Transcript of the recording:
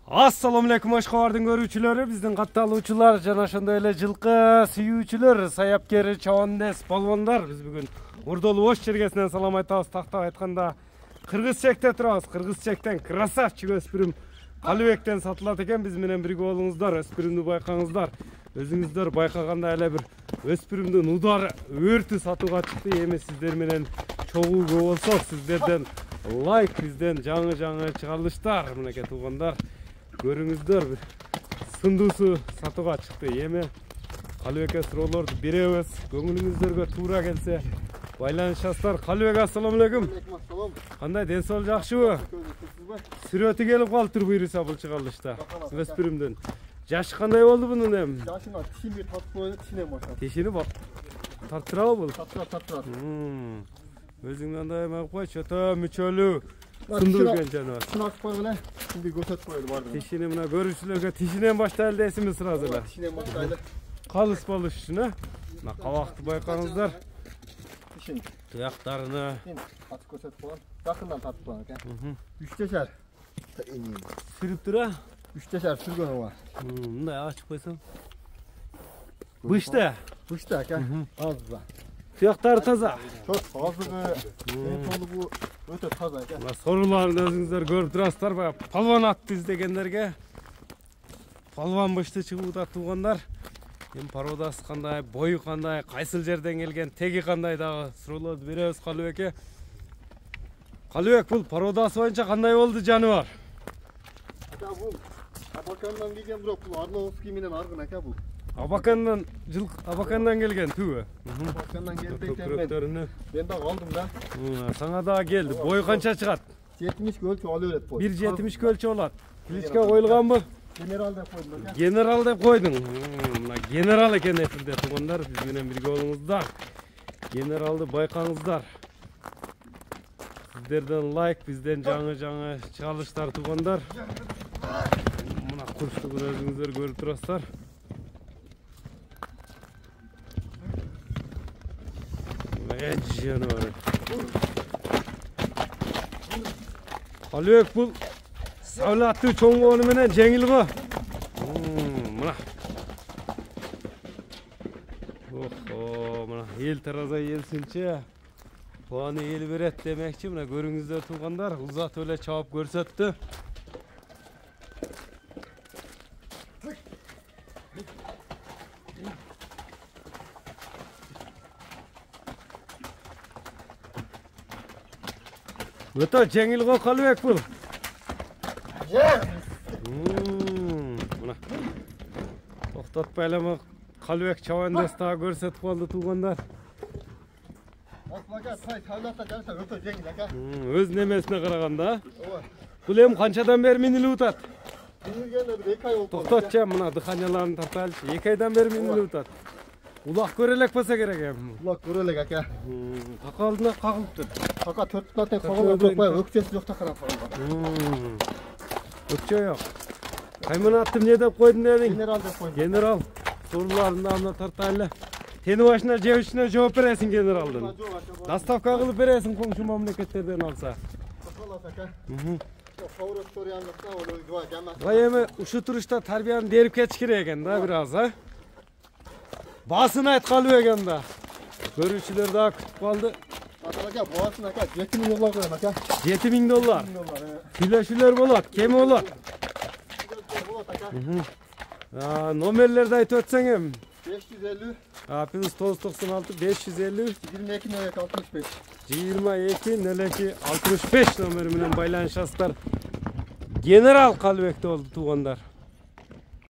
Assalamu alaikum Ашқабардың көрүүчүлөрү, биздин катталуучулар жана ошондой эле жылкы сүйүүчүлөр, саяпкер, чабандес, балбондар. Биз бүгүн Ордолуу Ош жергесинен салам айтабыз. Тактап айтканда кыргыз чекте турабыз. Кыргыз чектен красавчик өспүрүм Калыбектен сатылат экен. Биз менен бирге болуңуздар, өспүрүмдү байкаңыздар. Өзүңүздөр байкаганда эле бир өспүрүмдүн удар өртү сатууга чыкты. Эми сиздер менен чогууга болсок, сиздерден лайк, бизден жаңы чыгарылыштар, мынакей туугандар. Көрүңүздөр, сындуусу сатууга чыкты. Эми Калыбекке суроолорду беребиз. Көңүлүңүздөргө туура келсе байланышасыздар. Калыбек, ассаламу алейкум. Кандай, ден соолук жакшыбы? Сүрөтү келип калыптыр буйруса бул чыгарылышта. Өспүрүмдүн. Жашы кандай болду бунун эми? Жашына тишини тартып коюп, тишинен баштап. Тишини тарттырабы бул? Тарттырат. Өзүңдөн андай эме койчу, өтө мүчөлүү. Сындуу экен жаныбар. Тишин ачып коюп эле, şimdi көрсөтүп коелу бардыгын. Тишини мына көрүүчүлөргө тишинен баштайлы десиңиз сразу эле. Тишинен баштайлы. Калыс болуш үчүн, мына кабакты байкаңыздар. Тишин. Туяктарыны ачып көрсөтүп коелу. Жакындан тартып коелу экен. 3-тешер. сүрүп тура. 3-тешер сүргөнү бар. Мындай ачып койсоң. Бышта экен. Азда. Туяктары таза. Çok азыгы, толугу өтө таза экен. Мына соруларын өзүңүздөр көрүп турасыздар. Баягы палван атты издегендерге палван бышты чыгууда туугандар. Эми породасы кандай, бою кандай, кайсыл жерден келген, теги кандай дагы суроолорду беребиз Калыбекке. Калыбек, бул породасы боюнча кандай болду жаныбар? Бул Абакандан келген, бирок бул Орловский менен аргын экен бул. Абакандан келген түбү. Абакандан келди экен мен. Мен дагы алдым да. Саңа дагы келди. Бою канча чыгат? 70 өлчө ала берет бой. 1.70 өлчө болот. Кличка коюлганбы? Генерал деп койдум экен. Генерал деп койдуң. Мына генерал экен эфирде туугандар, биз менен бирге болуңуздар. Генералды байкаңыздар. Сиздерден лайк, бизден жаңы чыгарылыштар туугандар. Мына курчтугун өзүңүздөр көрүп турасыздар. Жаныбар. Калыбек, бул саулаттуу чоңгону менен жеңил го. Мына. Мына эл тараза элсинче. Туаны эл берет демекчи, мына көрүңүздөр туугандар, узатып эле чабып көрсөттү. Өтө жеңил го Калыбек бул. Мына. Токтотпой эле Калыбек чабандес дагы көрсөтүп калды туугандар. Өтө жеңил экен. Өз немесине караганда. Бул эми канчадан бери минилип утат? Минилгенде бир 2 ай болду. Токтотчу, мына дыханияларын тартайлычы. 2 айдан бери минилип утат. Улак көрө элек болсо керек эми. Улак көрө элек экен. Така алдына кагылыптыр. Така 4 сааттан кагылып жок, баягы өкчөсү жок такарап калган. Өкчө жок. Каймана аттым не деп койдуң дедиң? Генерал деп койдум. Генерал. Суруларын да анда тартайлы. Тени башына же үчүнө жооп бересиң генералдын. Доставка кылып бересиң коңшу мамлекеттерден алса. Эми ушу турушта тарбияны берип кетиш керек экен да бир аз, а? Басын айт Калыбек анда. Көрүүчүлөр да күтүп калды. Атака басын ака $7.000 коем ака. $7.000. Сүйлөшүүлөр болот, кеми болот. Номерлерди айтып өтсөң эми. 550 плюс 996 550 22 22 02 65 номери менен байланышасыздар. Генерал Калыбекте болду туугандар.